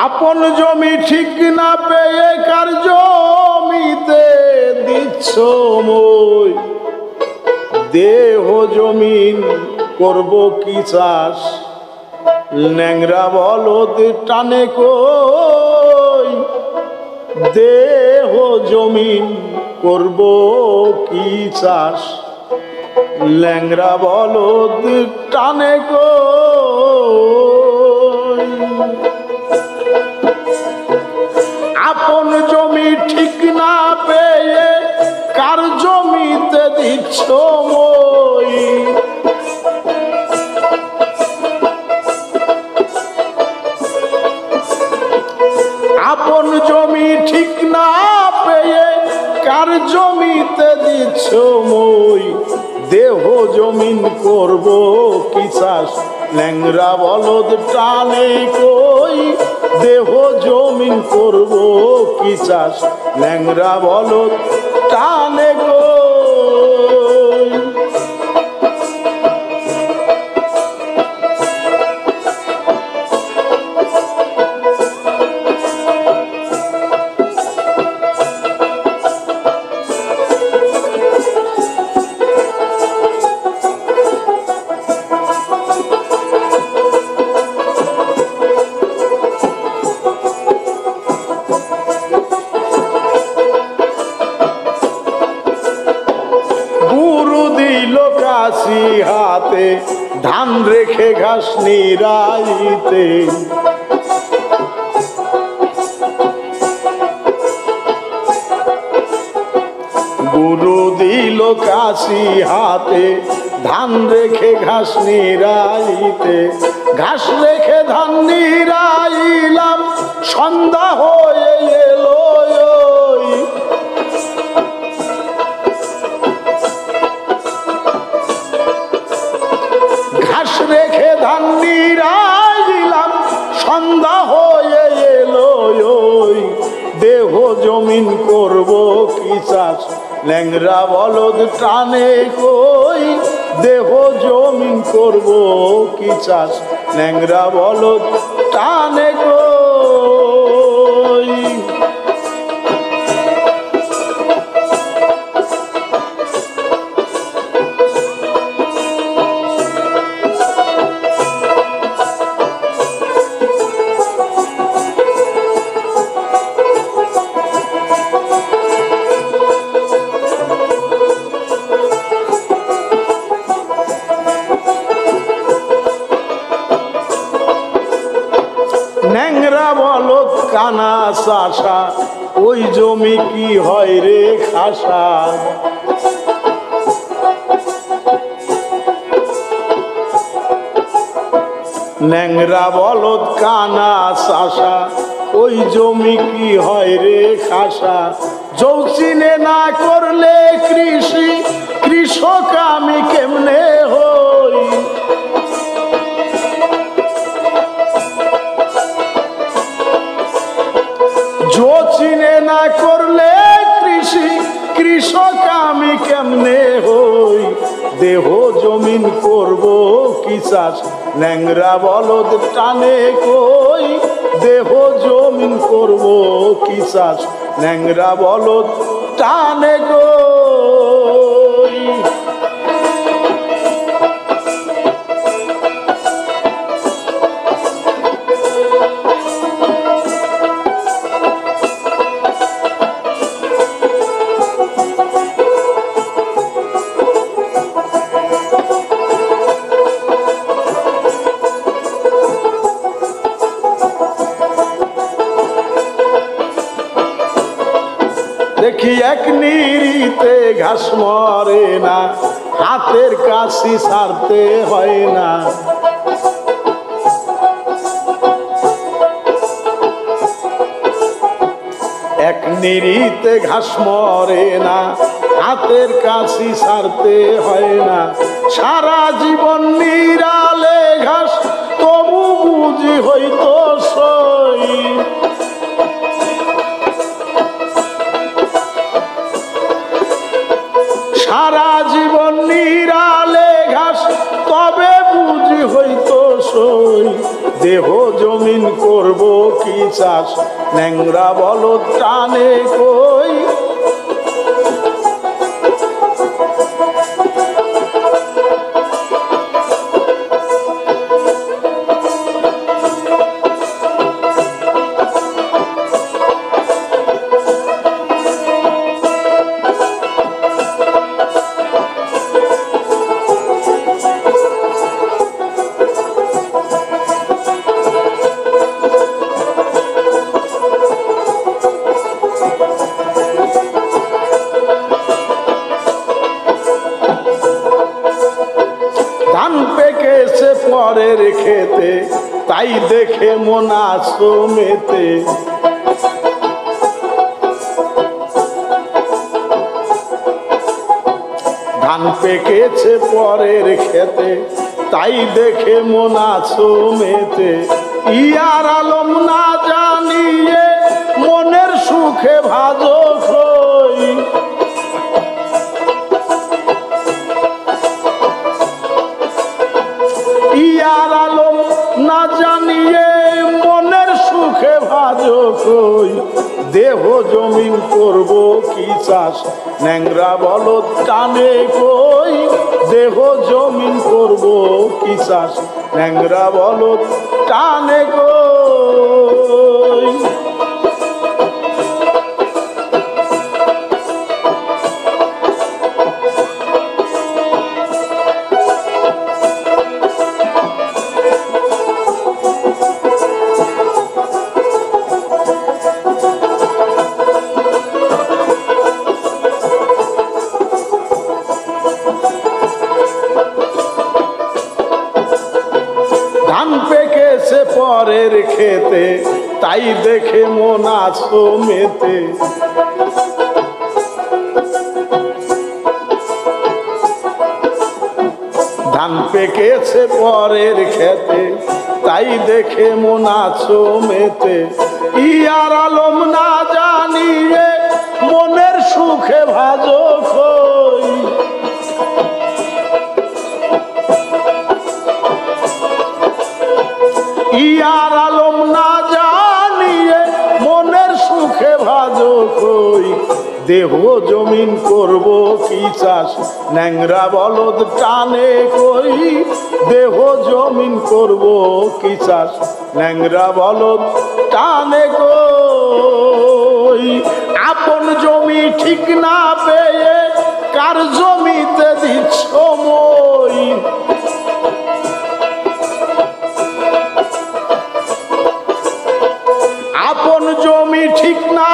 আপন জমি ঠিক না পেয়ে কার জমিতে দিচ্ছ মই, দেহ জমিন করব কি চাষ, ন্যাংরা বলদ টানে কই, দেহ জমিন করব কি চাষ, ল্যাংরা বলদ টানে কই। আপন জমি ঠিক না পেয়ে কার জমিতে দিচ্ছ মই, আপন জমি ঠিক না পেয়ে কার জমিতে দিচ্ছ মই, দেহ জমিন করব কি চাষ, ল্যাংরা বলদ টানে কই, দেহ জমিন করব কি চাষ, ল্যাংরা বলদ টানে কই। হাতে ধান রেখে ঘাস নিরাইতে, গুরু দিল কাশি হাতে ধান রেখে ঘাস নিরাইতে, ঘাস রেখে ধান নিরাইলাম সন্ধ্যা হয়ে এলো, ঘাস রেখে ধান নিরাইলাম সন্ধ্যা হয়ে এলো, দেহ জমিন করব কি চাষ, ল্যাংরা বলদ টানে কই, দেহ জমিন করব কি চাষ, ল্যাংরা বলদ টানে কই। ন্যাংরা বলদ কানা চাষা ওই জমি কি হয় রে খাসা, ন্যাংরা বলদ কানা চাষা ওই জমি কি হয় রে খাসা, যৌচিনে না করলে কৃষি কৃষক আমি কেমনে হই, যৌচিনে না করলে কৃষি কৃষক আমি কেমনে হই, দেহ জমিন করব কি চাষ, ল্যাংরা বলদ টানে কই, দেহ জমিন করব কি চাষ, ল্যাংরা বলদ টানে কই। দেখি এক নিরিতে ঘাস মরে না, হাতের কাশি ছাড়তে হয় না, এক নিরিতে ঘাস মরে না, হাতের কাশি ছাড়তে হয় না, সারা জীবন নিরালে ঘাস তবু বুঝি হইতো সই, সারা জীবন নিরালে ঘাস তবে বুঝি হইতো সই, দেহ জমিন করব কি চাষ, ন্যাংরা বলদ টানে কই। ধান পেকেছে পরের খেতে, তাই দেখে মন আসো মেতে। ধান পেকেছে পরের খেতে, তাই দেখে মন আসো মেতে। ইয়ার আলম না জানিয়ে মনের সুখে ভাজো খই। ইয়ার আলম না জানিয়ে মনের সুখে ভাজো কই। দেহ জমিন করব কি চাষ, ন্যাংরা বলদ টানে কই। দেহ জমিন করব কি চাষ, ন্যাংরা বলদ টানে কই। ধান পেকেছে পরের খেতে, তাই দেখে মন আসো মেতে। ধান পেকেছে পরের খেতে, তাই দেখে মন আসো মেতে। ইয়ার আলম না জানিয়ে মনের সুখে ভাজো খই। ইয়ার আলম না জানিয়ে মনের সুখে ভাজো খই। দেহ জমিন করব কি চাষ, ন্যাংরা বলদ টানে কই। দেহ জমিন করব কি চাষ, ন্যাংরা বলদ টানে কই। আপন জমি ঠিক না পেয়ে কার জমিতে দিচ্ছ মই। আপন জমি ঠিক না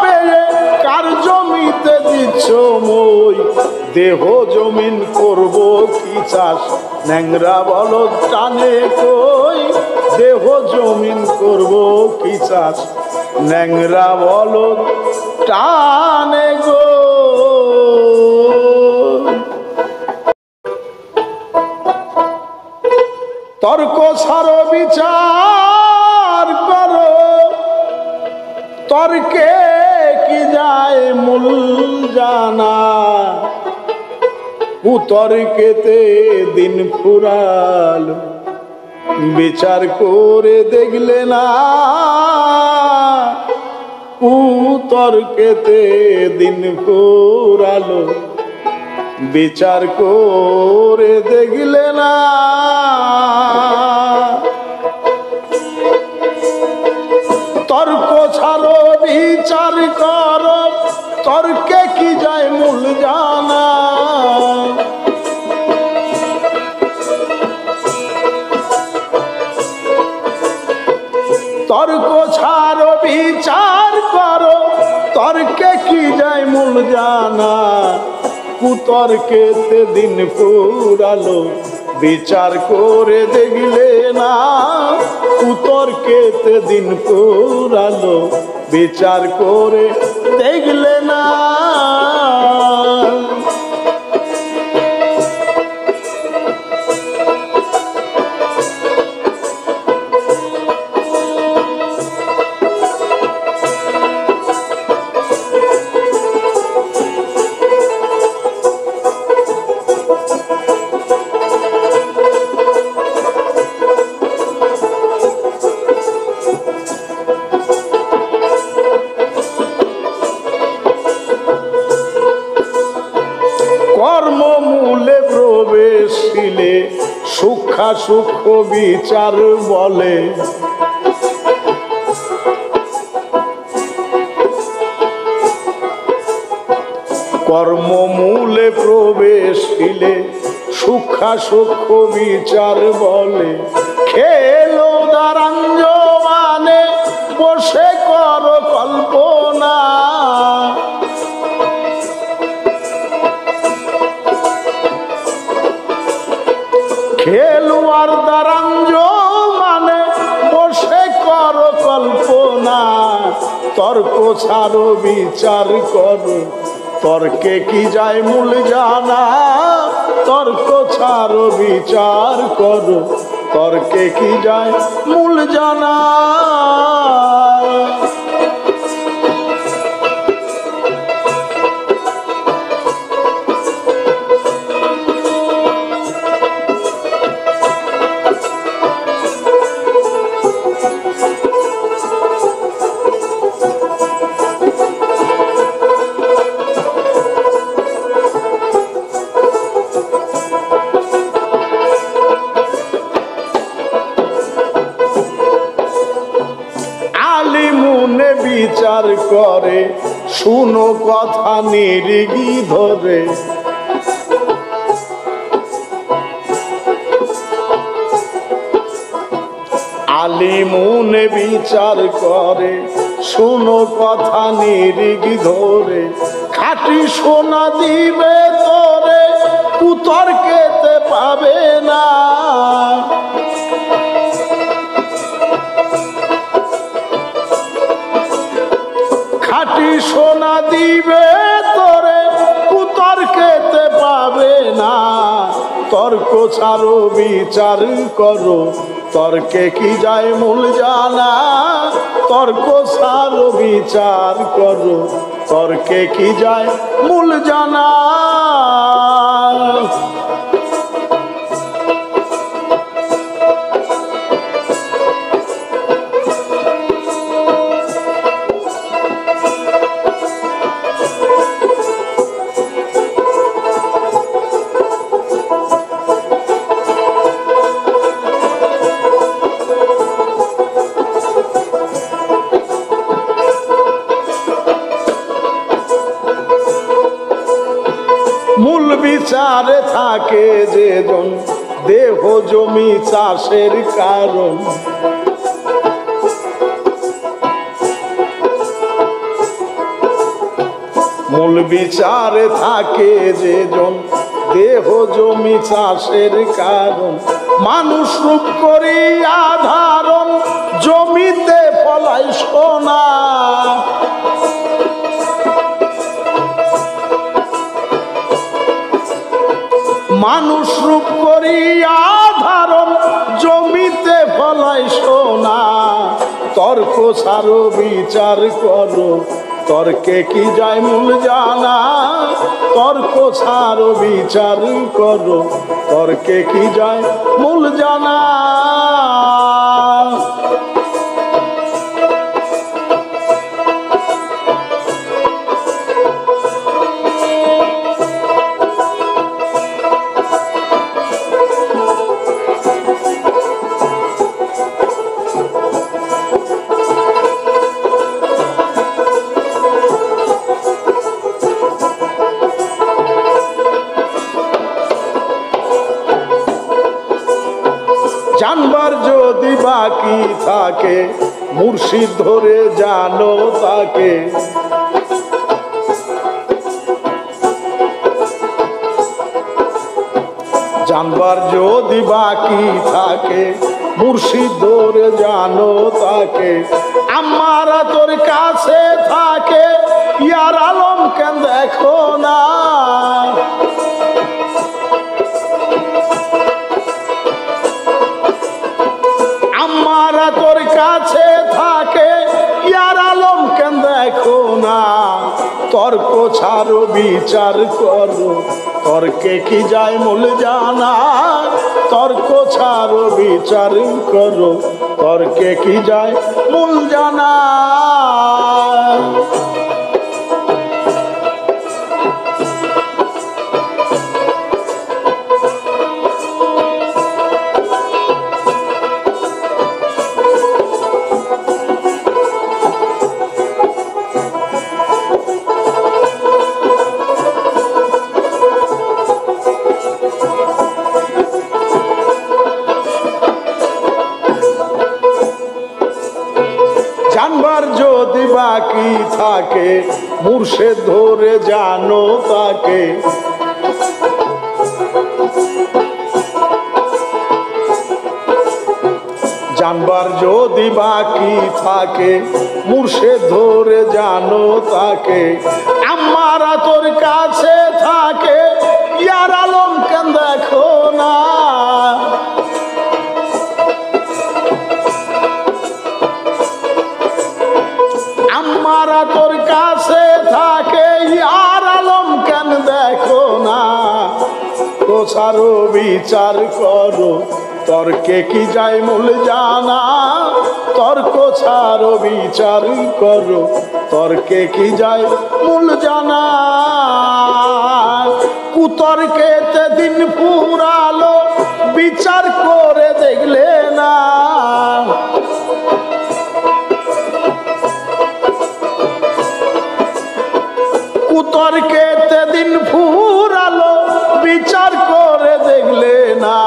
পেয়ে কার জমিতে দিচ্ছ মই। দেহ জমিন করব কি চাষ, ন্যাংরা বলদ টানে কই। দেহ জমিন করব কি চাষ, ন্যাংরা বলদ টানে গো। তর্ক ছাড়ো বিচার করো, তর্কে কি যায় মূল জানা। কুতর্কেতে দিন ফুরাল, বিচার করে দেখলে না। কুতর্কেতে দিন ফুরালো, বিচার করে দেখলে না। তর্ক ছাড়ো বিচার করো, তর্কে কি যায় মূল জানা। তর্ক ছাড়ো বিচার করো, তর্কে কি যায় মূল জানা। কুতর্কেতে দিন ফুরালো, বিচার করে দেখলে না। কুতর্কেতে দিন ফুরালো, বিচার করে দেখলে না। সূক্ষ্ম বিচার বলে কর্মমূলে প্রবেশিলে সূক্ষ্ম বিচার বলে খেলো দারাঞ্জ মানে বসে কর কল্পনা খেলোয়ার দারাঞ্জ মানে বসে কর কল্পনা তর্ক ছাড়ো বিচার করো তর্কে কি যায় মূল জানা তর্ক ছাড়ো বিচার করো তর্কে কি যায় মূল জানা বিচার করে শুনো কথা নিরিগি ধরে আলিমুনে বিচার করে শুনো কথা নিরিগি ধরে খাঁটি সোনা দিবে তোরে কুতর্কেতে পাবে না খাঁটি সোনা দিবে তোরে কুতর্কেতে পাবে না তর্ক ছাড়ো বিচার করো তর্কে কি যায় মূল জানা তর্ক ছাড়ো বিচার করো তর্কে কি যায় মূল জানা মূল বিচারে থাকে যেজন দেহ জমি চাষের কারণ মূল বিচারে থাকে যেজন দেহ জমি চাষের কারণ মানুষ রূপ করিয়া ধারণ জমিতে ফলাই সোনা মানুষ রূপ করিয়া ধারণ জমিতে ফলাই সোনা তর্ক ছাড়ো বিচার করো তর্কে কি যায় মূল জানা তর্ক ছাড়ো বিচার করো তর্কে কি যায় মূল জানা জানবার যদি বাকি থাকে মুর্শিদ ধরে জানো তাকে জানবার যদি বাকি থাকে মুর্শিদ ধরে জানো তাকে আমারা তোর কাছে থাকে ইয়ার আলম কেন দেখো না আমারা তোর কাছে থাকে ইয়ার আলম কেন দেখো না তর্ক ছাড়ো বিচার করো তর্কে কি যায় মূল জানা তর্ক ছাড়ো বিচার করো তর্কে কি যায় মূল জানা যদি বাকি থাকে মুর্শিদ ধরে জানো তাকে। জানবার যদি বাকি থাকে মুর্শিদ ধরে জানো তাকে। আমারা তোর কাছে থাকে ইয়ার আলম কেন দেখো না। আমারা তোর কাছে থাকে ইয়ার আলম কেন দেখো না। তোছারও বিচার করো তর্কে কি যায় মূল জানা। তর্ক ছাড়ো বিচার করো তর্কে কি যায় মূল জানা। কুতর্কেতে দিন ফুরালো বিচার করে দেখলে না। কুতর্কেতে দিন ফুরালো বিচার করে দেখলে না।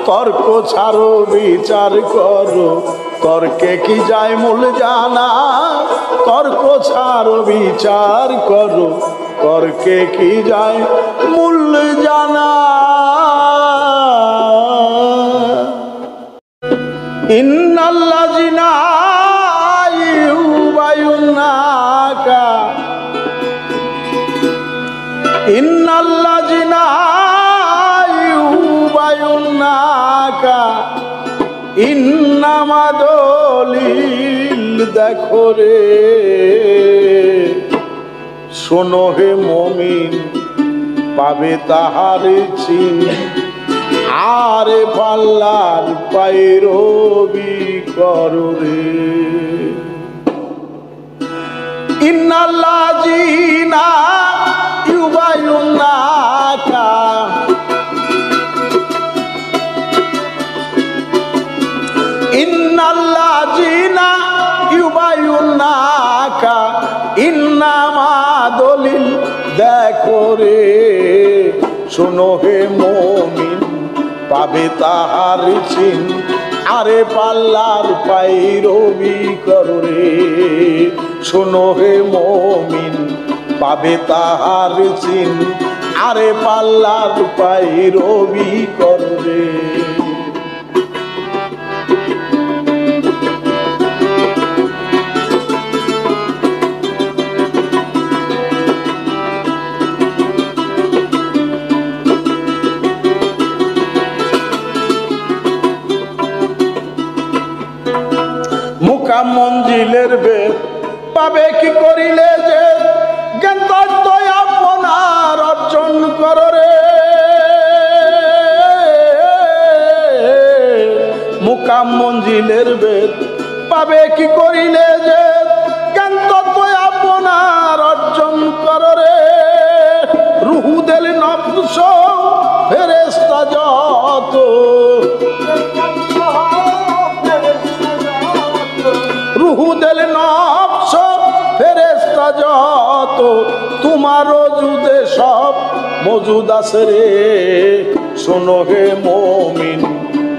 তর্ক ছাড়ো বিচার করো তর্কে কি যায় মূল জানা। তর্ক ছাড়ো বিচার করো তর্কে কি যায় মূল জানা। ইন্নাল্লাযিনা ইউবায়ুনাকা ইন্নাল্লাযিনা ইউবায়ুনাকা ইন্নামা দলিল দেখো রে। শোনো হে মুমিন পাবে তাহার চিন। আরে পাল্লার পায়রবি করো রে। ইন্নাল্লাযিনা ইউবায়ুনাকা ইন্নাল্লাযিনা ইউবায়ুনাকা ইন্নামা দলিল দেখো রে। শোনো হে মুমিন পাবে তাহার চিন। আরে পাল্লার পায়রবি করো রে। শোনো হে মুমিন পাবে তাহার চিন। আরে পাল্লার পায়রবি করো রে। মুকাম মঞ্জিলের বেদ পাবে কি করিলে যে। জ্ঞান তত্ত্ব আপনার অর্জন করো রে। মুকাম মঞ্জিলের বেদ পাবে কি করিলে যে। জ্ঞান তত্ত্ব আপনার অর্জন করো রে। রুহু দিল নফস ফেরেশতা যত। রুহু দিল নফস ফেরেশতা যত। তোমার ওজুদে সব মজুদ আছে রে। শোনো হে মুমিন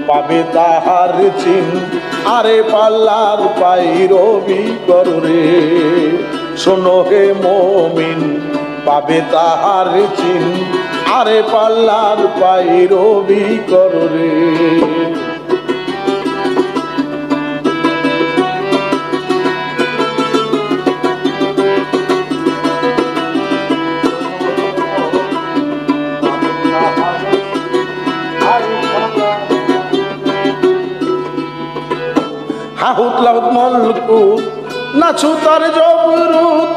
পাবে তাহার চিন। আরে পাল্লার পায়রবি করো রে। শোনো হে মুমিন পাবে তাহার চিন। আরে পাল্লার পায়রবি করো রে। হাহুত লাহুত মলকুত নাছু তার জবরুত।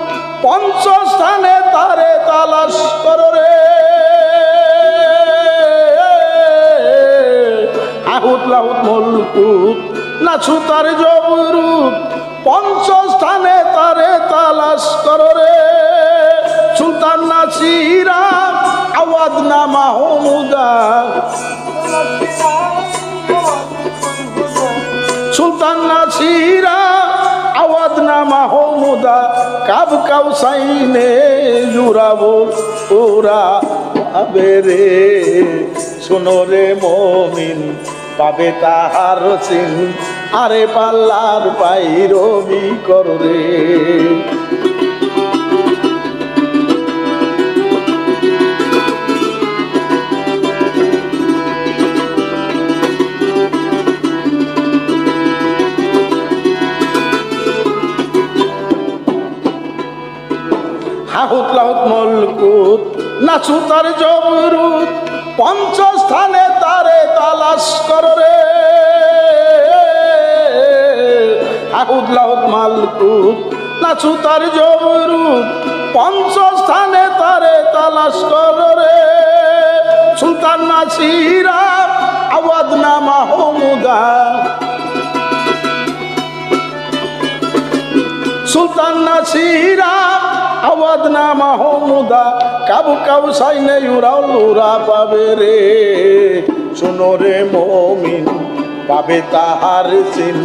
পঞ্চস্থানে তারে তালাশ করো রে। হাহুত লাহুত মলকুত নাছু তার জবরুত। পঞ্চস্থানে তারে তালাশ করো রে। সুলতান নাসিরা আওয়াজ না মাহমুদা। সুলতান নাসিরা আওয়াজ না মাহমুদা। কাব কাউসাইনে জুড়াবো ওরা পাবে রে। শোনো রে মুমিন পাবে তাহার চিন। আরে পাল্লার পাইরবি করো রে। হাহুত লাহুত মলকুত নাচু তার জবরুত পঞ্চস্থানে তারে তালাশ করো রে। হাহুত লাহুত মালকুত নাচু তার জবরুত পঞ্চস্থানে তারে তালাশ করো রে। সুলতান নাসিরা আওয়াজ না মাহমুদা, সুলতান নাসিরা আওয়াজ না মাহমুদা কাবু কাবু সাইনে উড়া পাবে রে। শোনো রে মমিন পাবে তাহার চিন,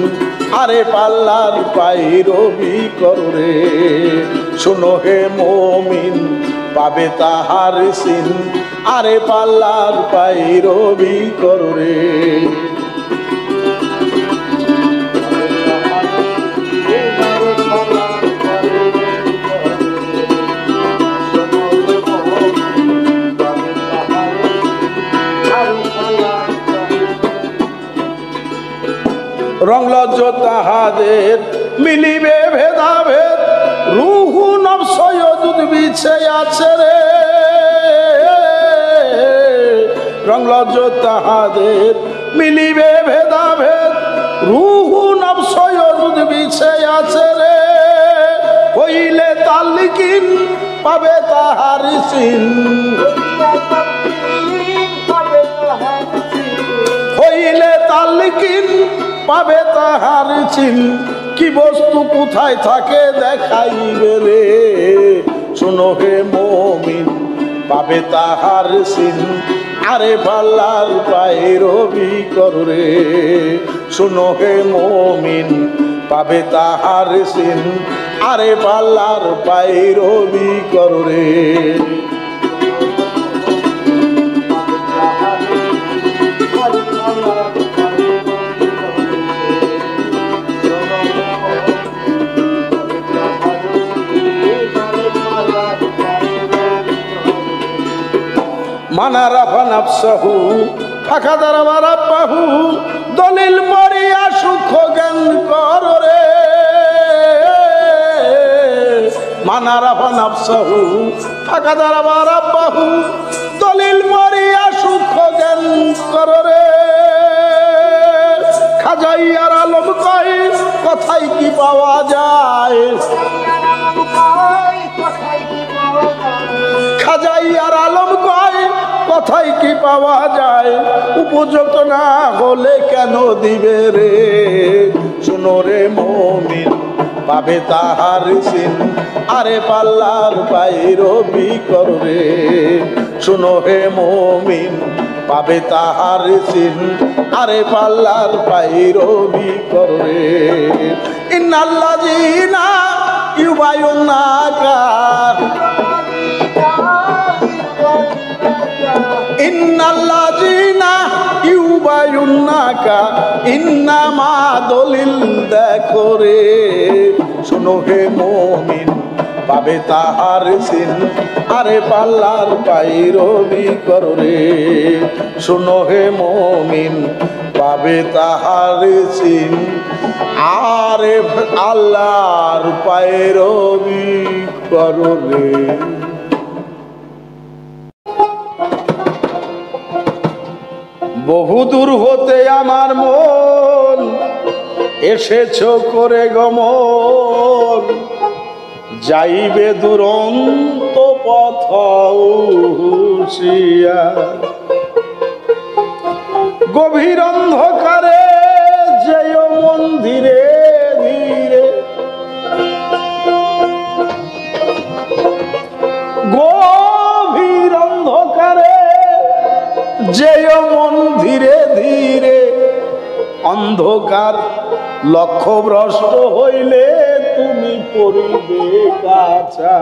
আরে পাল্লার পাইরবি করো রে। শোনো হে মমিন পাবে তাহার চিন, আরে পাল্লার পাইরবি করো রে। রং লজ্জ তাহাদের মিলিবে ভেদাভেদ, রুহু নফস যুদ বিছে আছে রে। রং লজ্জ তাহাদের মিলিবে ভেদাভেদ, রুহু নফস যুদ বিছে আছে রে। হইলে তালকিন পাবে তাহার চিন, হইলে তালকিন পাবে তাহার চিন, কি বস্তু কোথায় থাকে দেখাইবে রে। শোনো হে মমিন পাবে তাহার চিন, আরে পাল্লার পাইরবি করো রে। শোনো হে মমিন পাবে তাহার চিন, আরে পাল্লার পাইরবি করো রে। মানা রাফা নাফসাহু ফাঁকা দাঁড়াবা রাব্বাহু, দলিল মরিয়া সুখ জ্ঞান করো রে। মানা রাফা নাফসাহু ফাঁকা দাঁড়াবা রাব্বাহু, দলিল মরিয়া সুখ জ্ঞান করো রে। খাজাইয়ার আলম কয় কথাই কি পাওয়া যায়, খাজাইয়ার আলম কয় কথাই কি পাওয়া যায়, উপযুক্ত না হলে কেন দিবে রে। শোনো রে মমিন পাবে তাহার চিন, আরে পাল্লার পাইরবি করো রে। শোনো হে মমিন পাবে তাহার চিন, আরে পাল্লার পাইরবি করো রে। ইন্নাল্লাযীনা ইউবায়ুনাকা, ইন্নাল্লাযীনা ইউবায়ুনাকা ইন্নামা দলিল দেখো রে। শোনো হে মমিন পাবে তাহার চিন, আরে পাল্লার পাইরবি করো রে। শোনো হে মমিন পাবে তাহার চিন, আরে আল্লাহর পাইরবি করো রে। বহুদূর হতে আমার মন এসেছ করে গমন, যাইবে দুরন্ত পথ হুঁশিয়া। গভীর অন্ধকারে যেও মন ধীরে ধীরে, গভীর অন্ধকারে যেও মন ধীরে ধীরে। অন্ধকার লক্ষ্যভ্রষ্ট হইলে তুমি পড়িবে কাছা।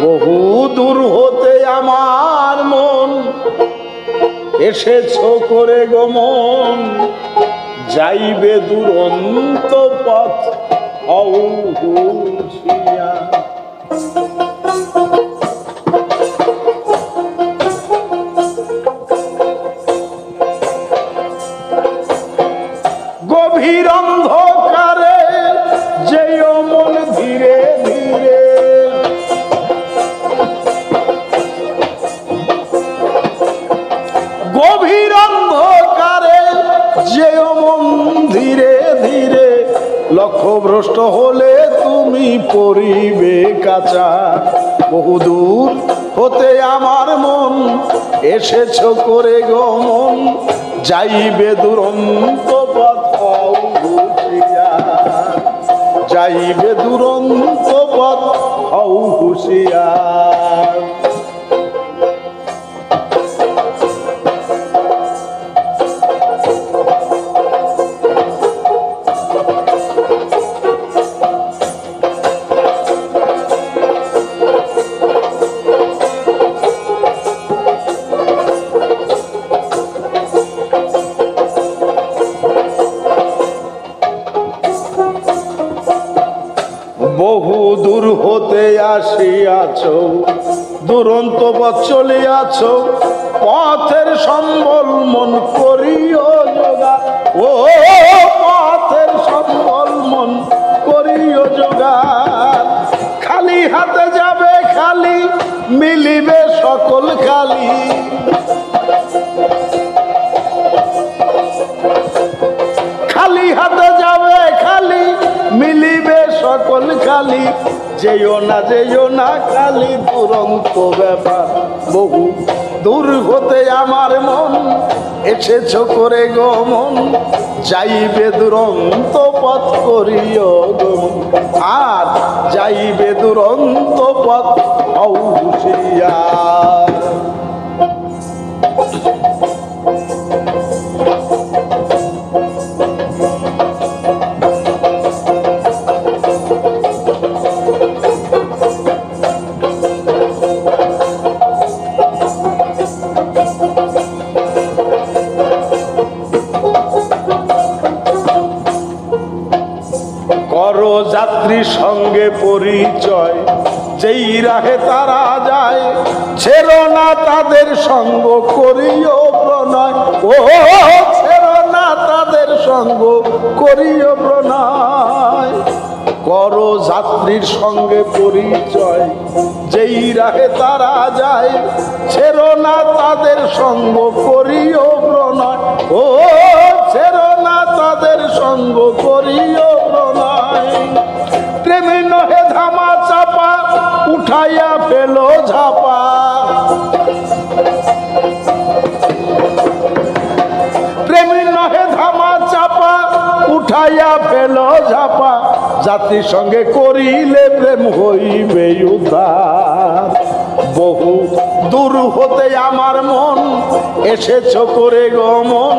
বহু দূর হতে আমার মন এসেছো করে গমন, যাইবে দুরন্ত পথ হও হুঁশিয়ার। গভীর অন্ধকারে যেও মন ধীরে ধীরে, গভীর অন্ধকারে যেও মন ধীরে ধীরে, লক্ষ্যভ্রষ্ট হলে তুমি পড়িবে কাঁচা। বহুদূর হতে আমার মন এসেছো করে গমন, যাইবে দুরন্ত পথ হও হুঁশিয়ার, যাইবে দুরন্ত পথ হও হুঁশিয়ার। বহু দূর হতে আসিয়াছ, দুরন্ত পথ চলিয়াছ, পথের সম্বল মন করিও যোগাড়। ও পথের সম্বল মন করিও যোগাড়। খালি হাতে যাবে খালি, মিলিবে সকল খালি। খালি হাতে যাবে খালি, মিলিবে সকল খালি। যেও না খালি দুরন্ত ব্যাপার। বহু দূর হতে আমার মন এসেছো করে গমন, যাইবে দুরন্ত পথ করিও গমন। আর যাইবে দুরন্ত পথ হও হুঁশিয়ার। করো যাত্রীর সঙ্গে পরিচয়, যেই রাহে তারা যায়, ছেড়ো না তাদের সঙ্গ করিও প্রণয়। ও ছেড়ো না তাদের সঙ্গ করিও প্রণয়। করো যাত্রীর সঙ্গে পরিচয়, যেই রাহে তারা যায়, ছেড়ো না তাদের সঙ্গ করিও প্রণয়। ও ছেড়ো না তাদের সঙ্গ করিও প্রণয়। প্রেমী নহে ধামা চাপা, উঠাইয়া ফেলো ঝাপা। প্রেমী নহে ধামা চাপা, উঠাইয়া ফেলো ঝাপা। যাত্রীর সঙ্গে করিলে প্রেম হইবে উদ্ধার। বহু দূর হতে আমার মন এসেছো করে গমন,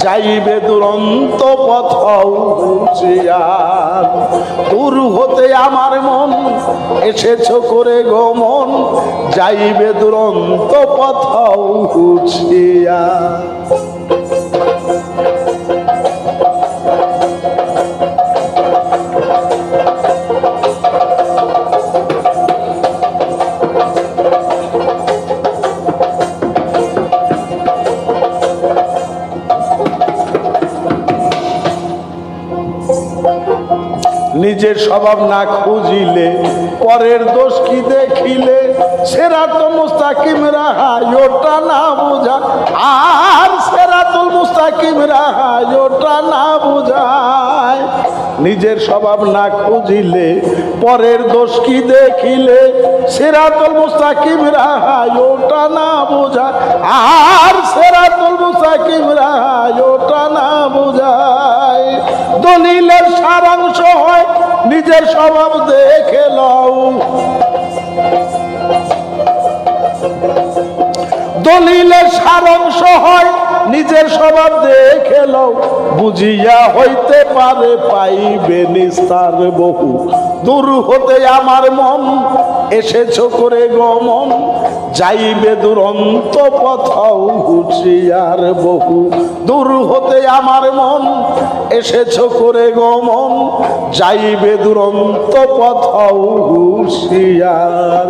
যাইবে দুরন্ত পথ হও হুঁশিয়ার। দূর হতে আমার মন এসেছো করে গমন, যাইবে দুরন্ত পথ হও হুঁশিয়ার। নিজের স্বভাব না খুঁজিলে পরের দোষ কি দেখিলে, সিরাতুল মুস্তাকিম রাহাই ওটা না বুঝা। আর সিরাতুল মুস্তাকিম রাহাই ওটা না বুঝায়। নিজের স্বভাব না খুঁজিলে পরের দোষ কি দেখিলে, সিরাতুল মুস্তাকিম রাহাই ওটা না বুঝা। আর সিরাতুল মুস্তাকিম রাহাই ওটা না বুঝায়। দলিলের সারাংশ হয় নিজের স্বভাব দেখে লও। দলিলের সারাংশ হয় নিজের স্বভাব দেখে লও। বুঝিয়া হইতে পারে পাইবে নিস্তার। বহু দূর হতে আমার মন এসেছো করে গমন যাইবে দুরন্ত পথও হুঁশিয়ার বহু দূর হতে আমার মন এসেছো করে গমন যাইবে দুরন্ত পথও হুঁশিয়ার।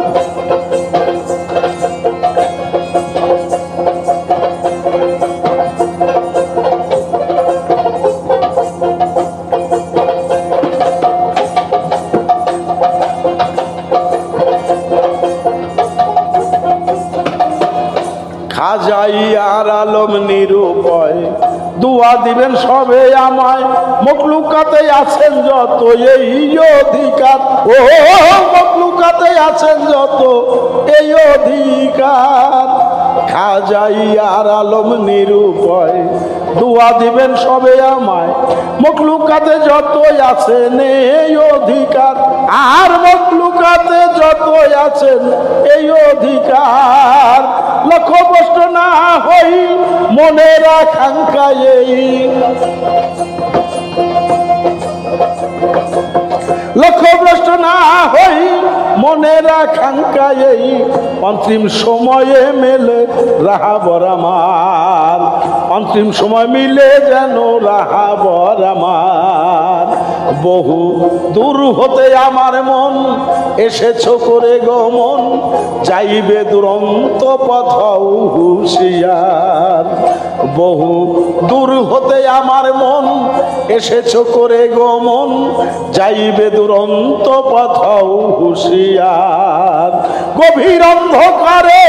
খাজাইয়ার আলম নিরূপয় দুয়া দিবেন সবে আমায় মখলুকাতে আছেন যত এই অধিকার ও মখলুকাতে আছেন যত এই অধিকার। খাজাইয়ার আলম নিরূপয় দুয়া দিবেন সবে আমায় মখলুকাতে যতই আছেন এই অধিকার আর মখলুকাতে যতই আছেন এই অধিকার। লক্ষ কষ্ট না হই মনের আকাঙ্ক্ষায় লক্ষ্যভ্রষ্ট না হই মনের আকাঙ্ক্ষায় অন্তিম সময়ে মেলে রাহাবর আমার অন্তিম সময় মিলে যেন রাহাবর আমার। বহু দূর হতে আমার মন এসেছো করে গমন যাইবে দুরন্ত পথও হুঁশিয়ার। বহু দূর হতে আমার মন এসেছো করে গমন যাইবে দুরন্ত পথও হুঁশিয়ার। গভীর অন্ধকারে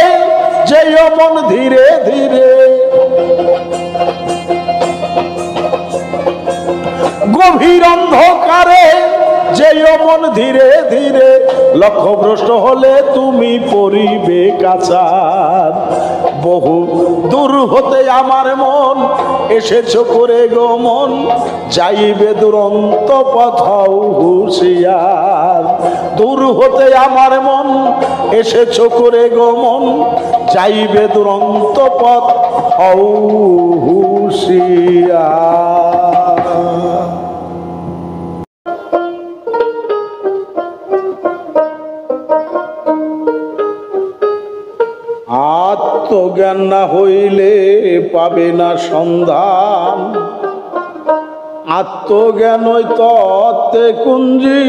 যেই মন ধীরে ধীরে গভীর অন্ধকারে যেই মন ধীরে ধীরে লক্ষ্যভ্রষ্ট হলে তুমি পরিবে কাছার। বহু দূর হতে আমার মন এসেছো করে গমন যাইবে দুরন্ত পথও হুঁশিয়ার। দূর হতে আমার মন এসেছো করে গমন যাইবে দুরন্ত পথও হুঁশিয়ার। আত্মজ্ঞান না হইলে পাবে না সন্ধান আত্মজ্ঞান তত্ত্বে কুঞ্জি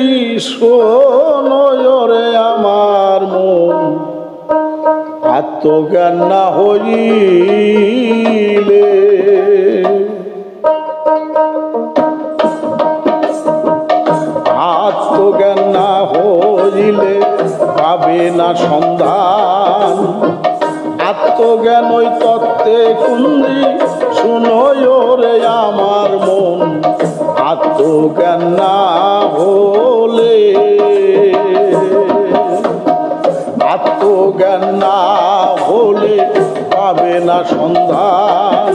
শোনরে আমার মন। আত্মজ্ঞান না হইলে আত্মজ্ঞান না হইলে পাবে না সন্ধান আত্মজ্ঞান ওই তত্ত্বে কুঞ্জি শুনোয় রে আমার মন। আত্মজ্ঞান না হলে আত্মজ্ঞান না হলে পাবে না সন্ধান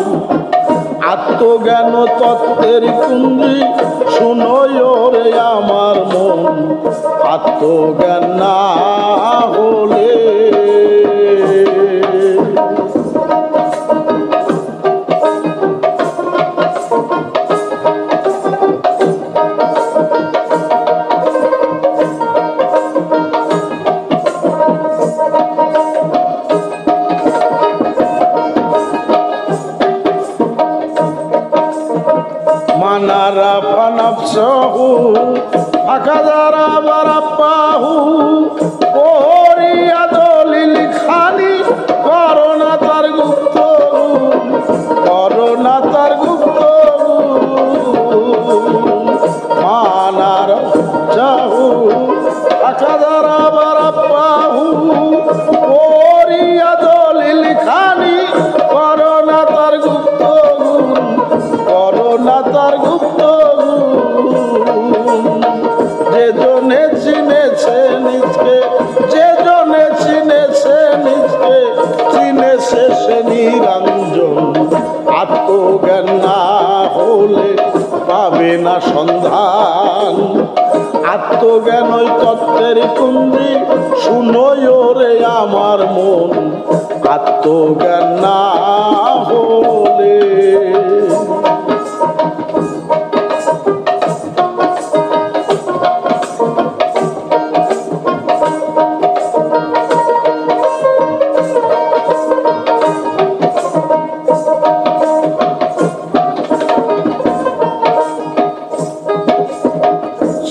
আত্মজ্ঞান তত্ত্বের কুঞ্জি শুনোয় রে আমার মন। আত্মজ্ঞান না হলে মানারা পানাপসাহু আকাদারা বারাপাহু ওরিয়া দলিল খানি করোনা তার গুপ্ত করোনা তার গুপ্ত মানার চাহু আকাদারা বারাপাহু ওরিয়া দলিল খানি করোনা তার গুপ্ত করোনা তার গুপ্ত যে জনে চিনেছে নিজকে যে জনে চিনেছে নিজকে চিনেছে সে নিরঞ্জন। আত্মজ্ঞান না হলে পাবে না সন্ধান আত্মজ্ঞান ওই তত্ত্বের কুঞ্জি শুনোয় রে আমার মন। আত্মজ্ঞান না হলে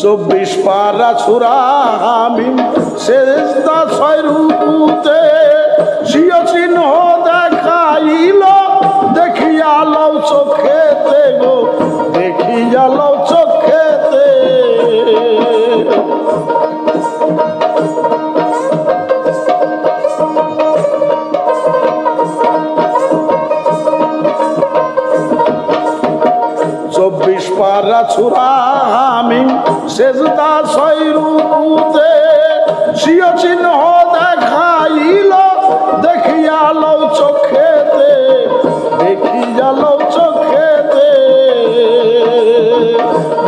24 পারা সূরা হামিম সেজদা 6 রুকুতে স্বীয় চিহ্ন দেখাইল দেখিয়া লও চোখেতে গো দেখিয়া লও চোখেতে। 24 পারা সূরা হামিম সেজদা 6 রুকুতে স্বীয় চিহ্ন দেখাইল দেখিয়া লও চোখেতে দেখিয়া লও চোখেতে।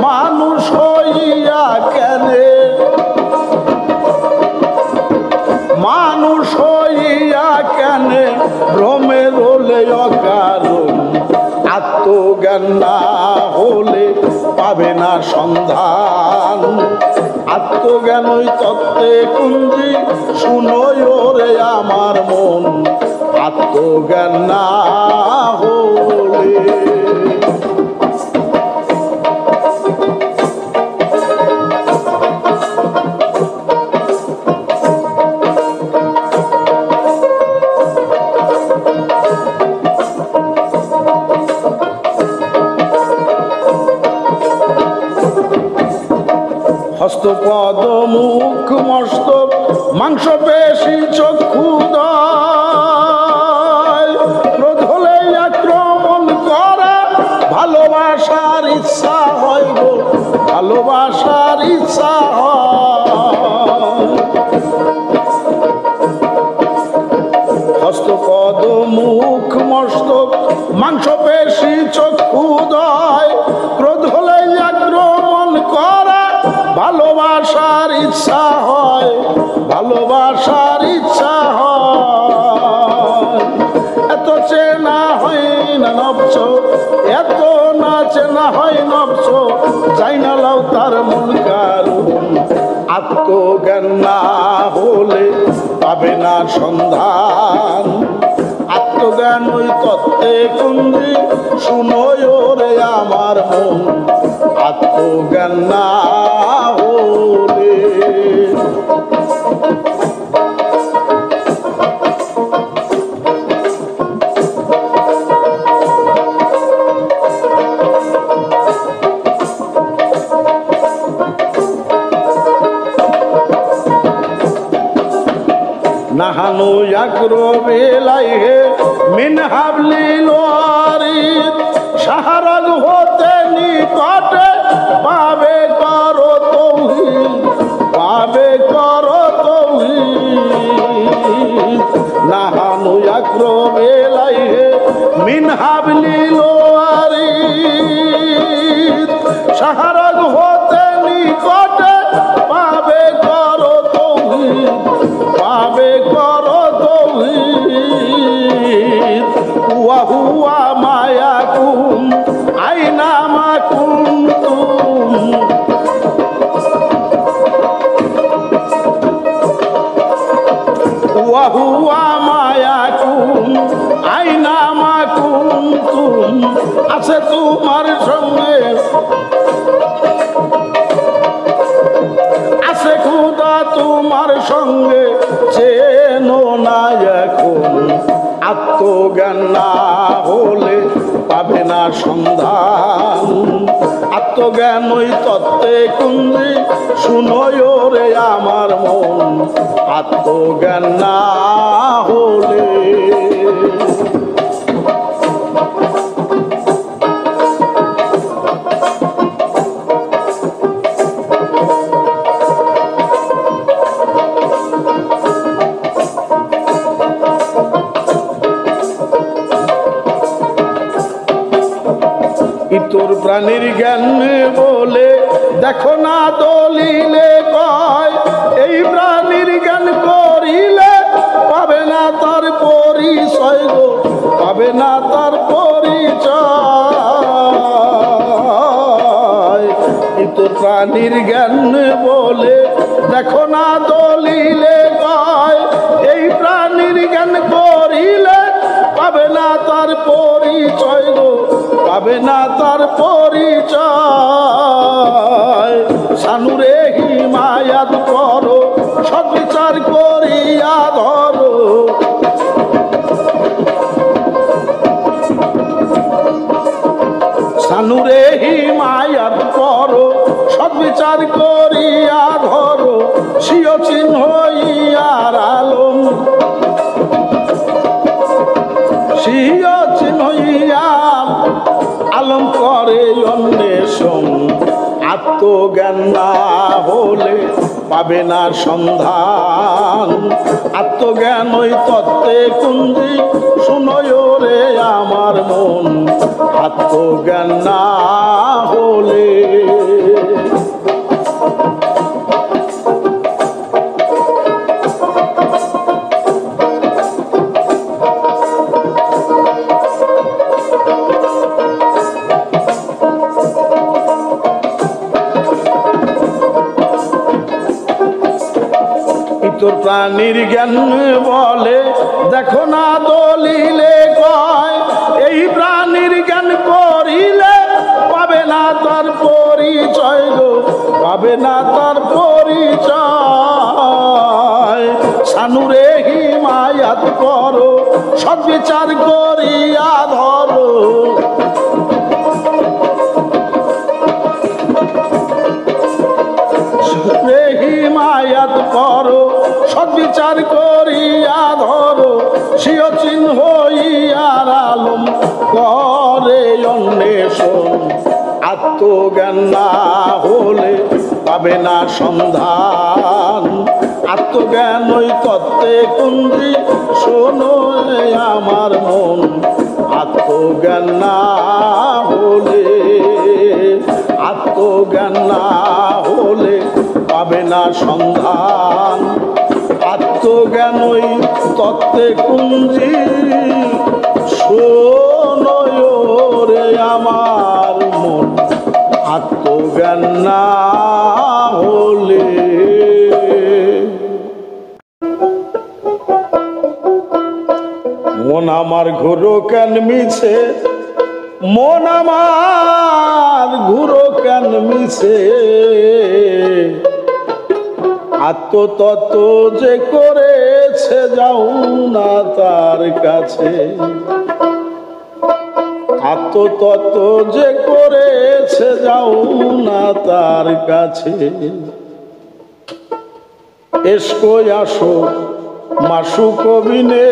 মানুষ হইয়া কেনে মানুষ হইয়া কেনে ভ্রমে রোলে অকারণ আত্মজ্ঞান না হলে পাবে না সন্ধান। আত্মজ্ঞান ওই তত্ত্বে কুঞ্জি শুনোই ওরে আমার মন আত্মজ্ঞান না হলে। হস্তপদ মুখ মস্তক মাংস পেশি চক্ষুদয় ক্রোধ হলে আক্রমণ করা ভালোবাসার ইচ্ছা হয় গো ভালোবাসার ইচ্ছা হয়। হস্তপদ মুখ মস্তক মাংস পেশি চক্ষুদয় ক্রোধ হলে আক্রমণ করা ভালোবাসার ইচ্ছা হয় ভালোবাসার ইচ্ছা হয়। এত চেনা হয় না নবস এত না চেনা হয় নবস যাই না লাও তার মূল কারণ। আত্মজ্ঞান না হলে পাবে না সন্ধান। আত্মজ্ঞান ওই তত্ত্বে কুঞ্জি শুনোই ওরে আমার মন আত্মজ্ঞান না হলে। নাহানু আক্রমে লাইহে মিন হাবলিল ওয়ারিদ শাহরাগ হতে নিকটে পাবে করো তৌহিদ পাবে করো তৌহিদ। নাহানু আক্রমে লাইহে মিন হাবলিল ওয়ারিদ শাহরাগ হতে নিকটে পাবে করো তৌহিদ পাবে করো তৌহিদ। হুয়া হুয়া মায়াকুম আইনা মা কুনতুম হুয়া হুয়া মায়াকুম আইনা মা কুনতুম আছে তোমার সঙ্গে আছে খুদা তোমার সঙ্গে চেনো না এখন। আত্মজ্ঞান না হলে পাবে না সন্ধান। আত্মজ্ঞান ওই তত্ত্বে কুঞ্জি শুনোই ওরে আমার মন আত্মজ্ঞান না হলে। ইতর প্রাণীর জ্ঞান বলে দেখো না দলিলে কয় এই প্রাণীর জ্ঞান করিলে পাবে না তার পরিচয় গো পাবে না তার পরিচয়। ইতর প্রাণীর জ্ঞান বলে দেখো না দলিলে কয় এই প্রাণীর জ্ঞান করিলে পাবে না তার পরিচয় গো পাবে না তার পরিচয়। সানু বিচার করিয়া ধরো স্বীয় চিহ্ন ইহার আলম, স্বীয় চিহ্ন ইহার আলম করে অন্বেষণ। আত্মজ্ঞান না হলে পাবে না সন্ধান, আত্মজ্ঞান ওই তত্ত্বে কুঞ্জি শুনোয় রে আমার মন, আত্মজ্ঞান না হলে। তোর প্রাণীর জ্ঞান বলে দেখো না দলিলে কয়, এই প্রাণীর জ্ঞান করিলে পাবে না তার পরিচয় গো, পাবে না তার পরিচয়। সানুরে হিমায়াত করো সদ্বিচার করিয়া ধরো, হিমায়াত করো সদ্বিচার করিয়া ধরো স্বীয় চিহ্ন ইহার আলম করে অন্বেষণ। আত্মজ্ঞান না হলে পাবে না সন্ধান, আত্মজ্ঞান ওই তত্ত্বে কুঞ্জি শোনো আমার মন, আত্মজ্ঞান না হলে, আত্মজ্ঞান না হলে পাবে না সন্ধান, আত্মজ্ঞান ওই তত্ত্বে কুঞ্জি শোনোয় রে আমার মন, আত্মজ্ঞান না হলে। মন আমার ঘুরো কেন মিছে, মন আমার ঘুরো কেন মিছে, আত্মতত্ত্ব যে করেছে যাও না তার কাছে, আত্মতত্ত্ব যে করেছে যাও না তার কাছে। এসকো আসো মাসু কবিনে,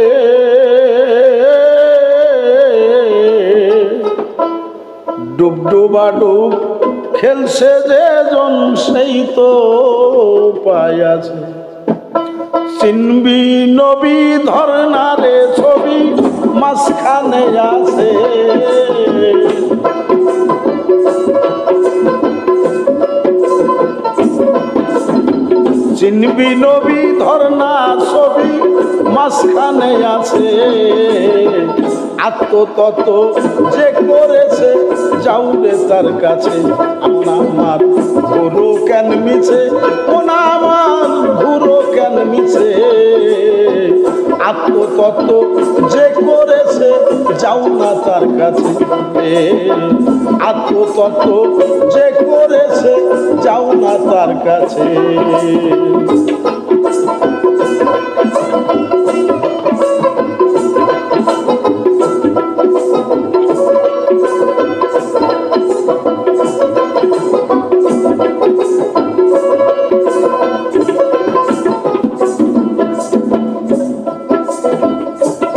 ডুবডুবা ডুব খেলছে যে জন সেই তো পাইয়াছে। চিনবি নবী ধরনারে ছবি মাঝখানে আছে, চিনবি নবী ধরনা ছবি মাঝখানে আছে। আত্মতত্ত্ব যে করেছে যাও রে তার কাছে, আমার ঘুরো কেন মিছে, আমার ঘুরো কেন মিছে, আত্মতত্ত্ব যে করেছে যাও না তার কাছে, আত্মতত্ত্ব যে করেছে যাও না তার কাছে।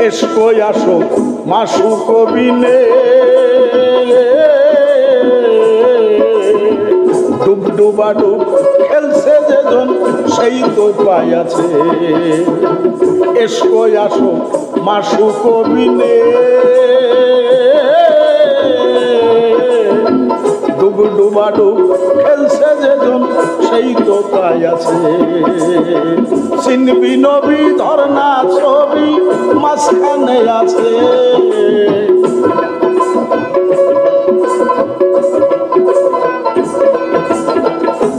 এসকো আসো মাসু কবিনে, ডুবডুবা ডুব খেলছে যে জন সেই তো পাইয়াছে। এসকো আসো মাসু কবিনে, ডুবডুবা ডুব খেলছে যে জন সেই তো পাইয়াছে। চিনবি নবী ধরনা ছবি মাঝখানে আছে,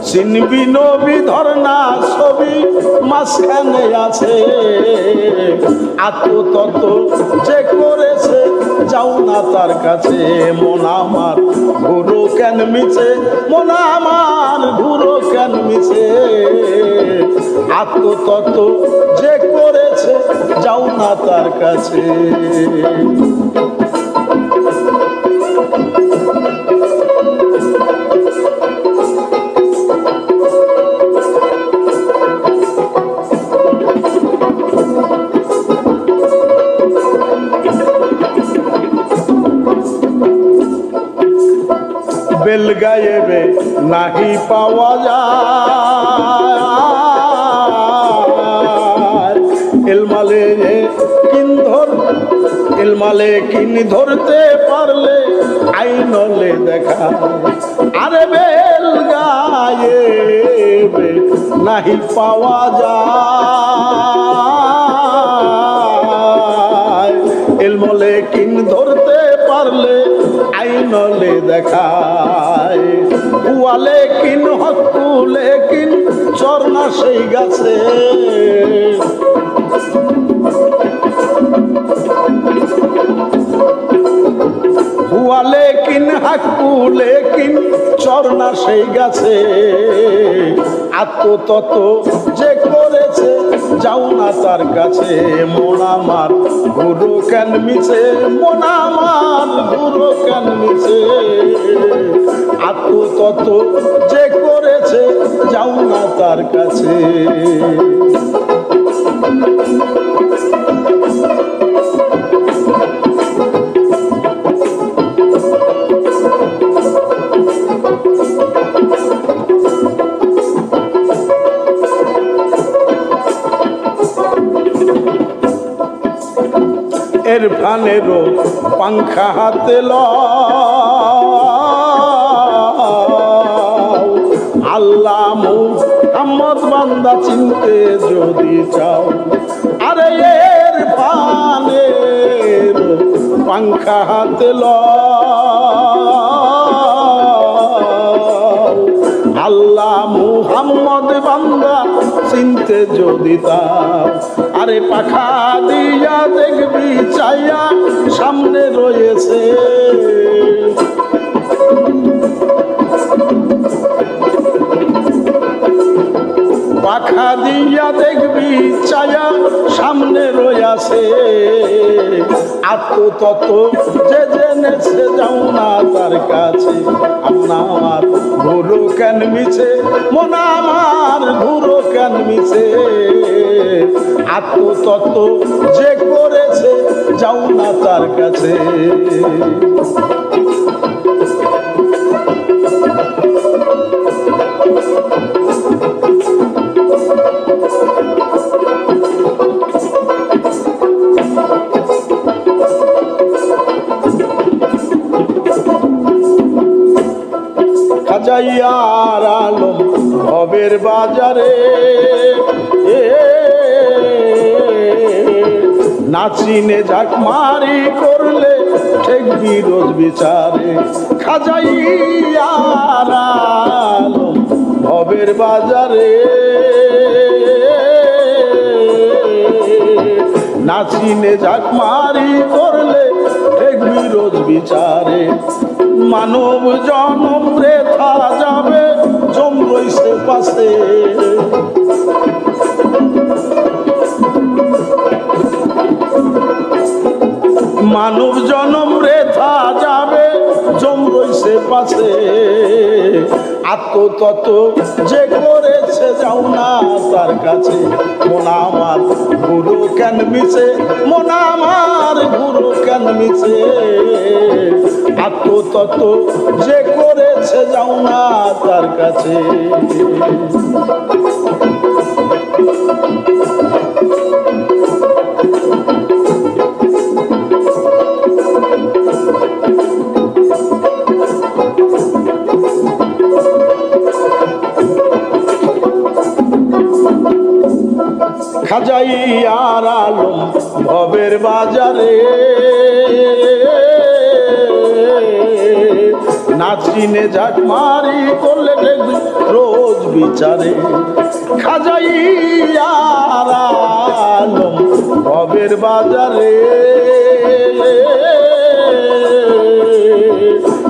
চিনবি নবী ধরনা ছবি মাঝখানে আছে। আত্মতত্ত্ব যে করেছে যাও না তার কাছে, মন আমার ঘুরো কেন মিছে, মন আমার ঘুরো কেন মিছে, আত্মতত্ত্ব যে করেছে যাও না তার কাছে। বেল গায়েবে নাহি পাওয়া যায় এলমালে কিন ধরতে পারলে আইনলে দেখা আরে বেল গায়েবে নাহি পাওয়া যায় এলমলে কিন ধরতে পারলে আইনলে দেখায় কুয়ালে কিন হকুলে কিন চরনা সেই গাছে হুয়ালে কিন হাকুলে কিন চরনা সেই গাছে আত্মতত্ত্ব যে করেছে যাও না তার কাছে মন আমার গুরু কেন মিছে মন আমার গুরু কেন মিছে আত্মতত্ত্ব যে করেছে যাও না তার কাছে ইরফানেরও পাংখা হাতে আল্লাহ মুহাম্মদ বান্দা চিনতে যদি চাও আরে ইরফানেরও পাংখা হাতে আল্লাহ মুহাম্মদ বান্দা চিনতে যদি তাও আরে পাখা দিয়া দেখবি চাইয়া সামনে রয়েছে পাখা দিয়া দেখবি চাইয়া সামনে রয়েছে আত্মতত্ত্ব যে জেনেছে যাও না তার কাছে আমার গুরু কেন মিছে মন আমার গুরু কেন মিছে আত্মতত্ত্ব যে করেছে যাও না তার কাছে খাজাইয়ার আলম ভবের বাজারে নাচিনে ঝাঁকমারি করলে ঠেকবি রোজ বিচারে খাজাইয়ার আলম ভবের বাজারে নাচিনে ঝাঁকমারি করলে ঠেকবি রোজ বিচারে মানব জনম রেখা যাবে জম রইছে পাশে মানব জনম রেখা যাবে জম রইছে পাশে আত্মতত্ত্ব যে করেছে যাও না তার কাছে মন আমার গুরু কেন মিছে মন আমার গুরু কেন মিছে আত্মতত্ত্ব যে করেছে যাও না তার কাছে খাজাইয়ার আলম ভবের বাজারে নাচিনে ঝাঁকমারি করলে দেখবি রোজ বিচারে খাজাইয়ার আলম ভবের বাজারে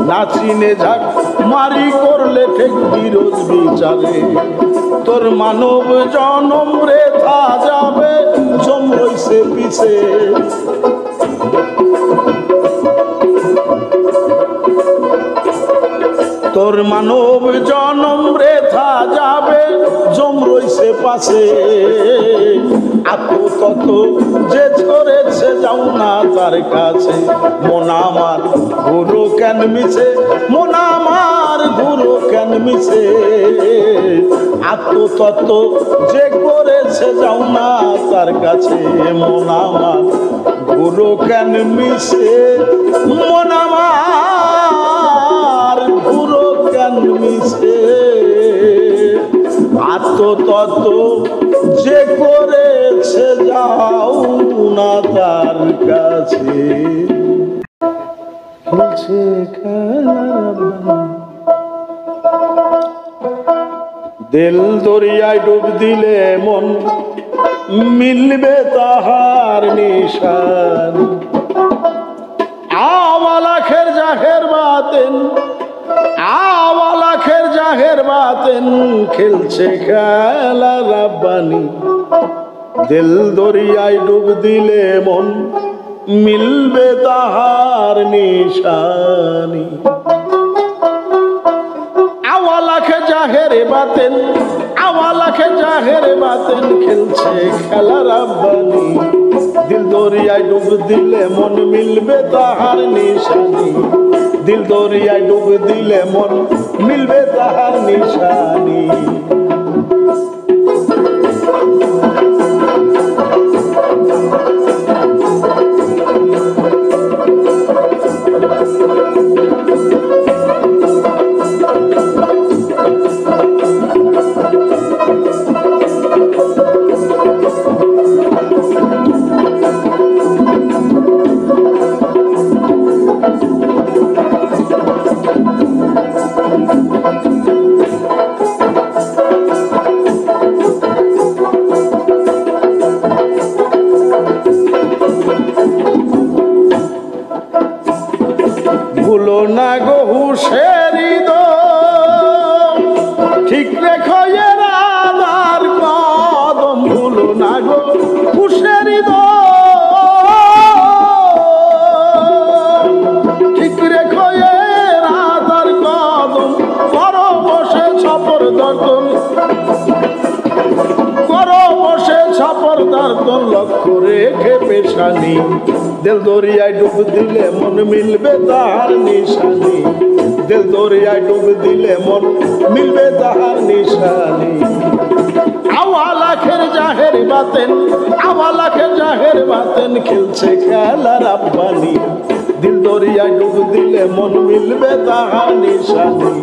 নাচিনে ঝাঁকমারি করলে দেখবি রোজ বিচারে তোর মানব জনম রেখা যাবে জম রইছে পিছে তোর মানব জনম রেথা যাবে জম রইছে পাশে আত তত যে করেছে যাও না তার কাছে মন আমার গুরু কেন মিছে মন আমার গুরু কেন মিছে আত তত যে করেছে যাও না তার কাছে মন আমার গুরু কেন মিছে মন আমার গুরু কেন মিছে আত্মতত্ত্ব যে করেছে যাও না তার কাছে দিল দরিয়ায় ডুব দিলে মন মিলবে তাহার নিশান আওয়ালাখের জাহের বাতেন আওয়ালাখের জাহের বাতেন খেলছে খেলা রাব্বানি দিল দরিয়ায় ডুব দিলে মন মিলবে তাহার নিশানি আওয়ালাখে জাহের বাতেন আওয়ালাখে জাহের বাতেন খেলছে খেলা রাব্বানি দিল দরিয়ায় ডুব দিলে মন মিলবে তাহার নিশানি দিল দরিয়ায় ডুব দিলে মন মিলবে তাহার নিশানি ভুলো না গো হুশেরি দো ঠিক রেখো এ রাধার কদম ভুলো না গো হুশেরি দো ঠিক রেখো এ রাধার কদম করো বসে ছপর দর্দন করো বসে ছপর দর্দন লক্ষ্য রেখে পেশানি দিল দরিয়ায় ডুব দিলে মন মিলবে তাহার নিশানি দিল দরিয়ায় ডুব দিলে মন মিলবে তাহার নিশানি আওয়ালাখের জাহের বাতেন আওয়ালাখের জাহের বাতেন খেলছে খেলা রাব্বানি দিল দরিয়ায় ডুব দিলে মন মিলবে তাহার নিশানি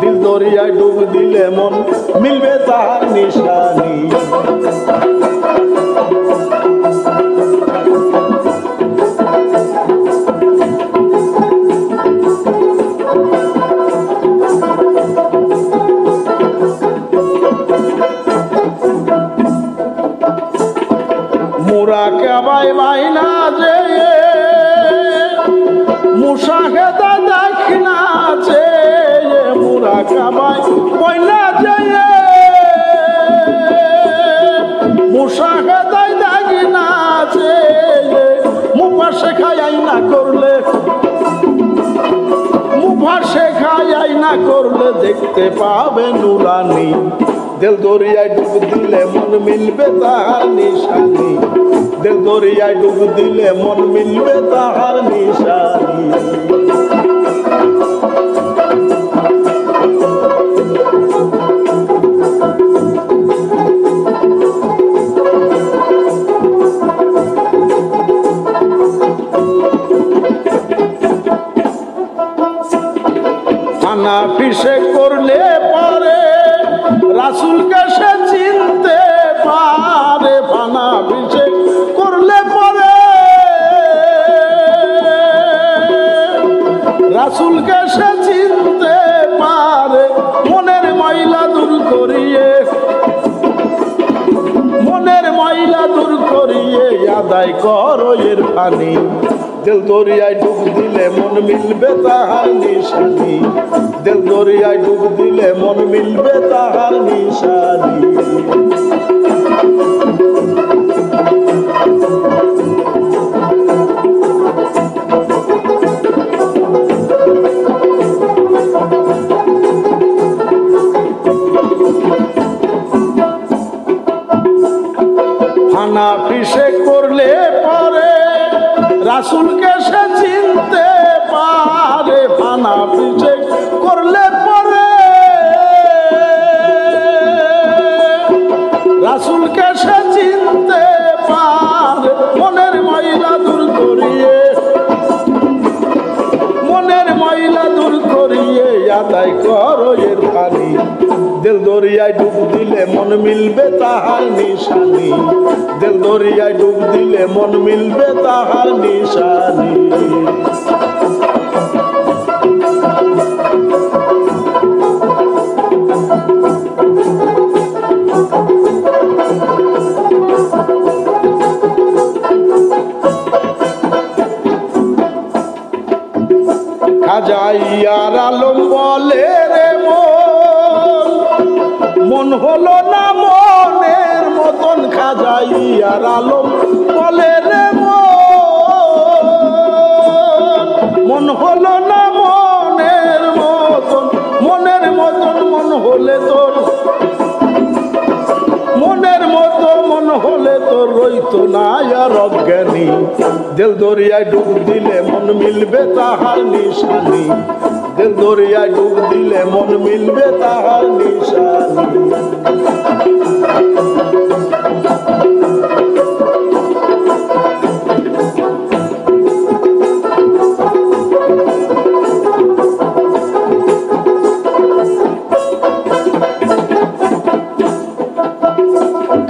দিল দরিয়ায় ডুব দিলে মন মিলবে তাহার নিশানি মুরাকাবায় বাইনা যে মুশাহেদা দেখিনা যে মুরাকাবায় বাইনা যে মুশাহেদায় দেখিনা যে মুফাসে খাই না করলে মুফাসে খাই না করলে দেখতে পাবে নুরানি দিল দরিয়ায় ডুব দিলে মন মিলবে তাহার নিশানি দিল দরিয়ায় ডুব দিলে মন মিলবে তাহার নিশানি থানা পিছে করলে পরে রাসূলকে সে চিনতে পারে ফানা পিছে করলে পরে রাসূলকে সে চিনতে পারে মনের ময়লা দূর করিয়ে মনের ময়লা দূর করিয়ে আদায় করো এর পানি দিল দরিয়ায় ডুব দিলে মন মিলবে তাহার নিশানি দিল দরিয়ায় ডুব দিলে মন মিলবে তাহার নিশানি রাসূলকে সে চিনতে পারে ফানা পিছে করলে পরে রাসূলকে সে চিনতে পারে মনের ময়লা দূর করিয়ে মনের ময়লা দূর করিয়ে আদায় করো এর পানি দিল দরিয়ায় ডুব দিলে মন মিলবে তাহার নিশানি দিল দরিয়ায় ডুব দিলে মন মিলবে তাহার নিশানি খাজাইয়ার আলম বলে রে মন হলো না মনের মতন খাজাইয়ার আলম বলে রে মন হলো না মনের মতন মন হলে তোর মনের মতো মন হলে তোর রইতো না আর অজ্ঞানী দিল দরিয়ায় ডুব দিলে মন মিলবে তাহার নিশানি দিল দরিয়ায় ডুব দিলে মন মিলবে তাহার নিশানি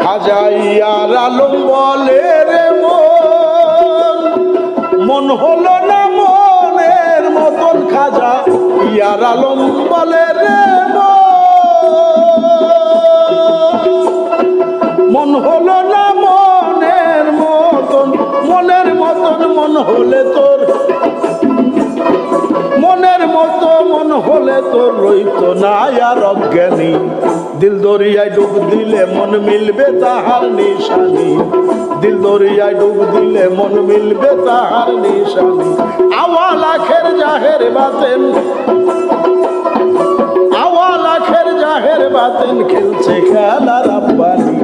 খাজাইয়ার আলম বলে রে মন হলো না মনের মতন খাজা ইয়ার আলম বলে রে মন হলো না মনের মতন মন হলে তোর মনের মতো মন হলে তোর রইতো না আর অজ্ঞানী দিল দরিয়ায় ডুব দিলে মন মিলবে তাহার নিশানি দিল দরিয়ায় ডুব দিলে মন মিলবে তাহার নিশানি আওয়াল আখের জাহের বাতেন আওয়াল আখের জাহের বাতেন খেলছে খেলা রাব্বানি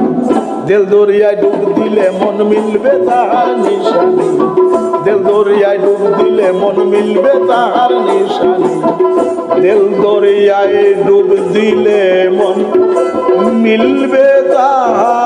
দিল দরিয়ায় ডুব দিলে মন মিলবে তাহার নিশানি দিল দরিয়ায় ডুব দিলে মন মিলবে তাহার নিশানি দিল দরিয়ায় ডুব দিলে মন মিলবে তাহার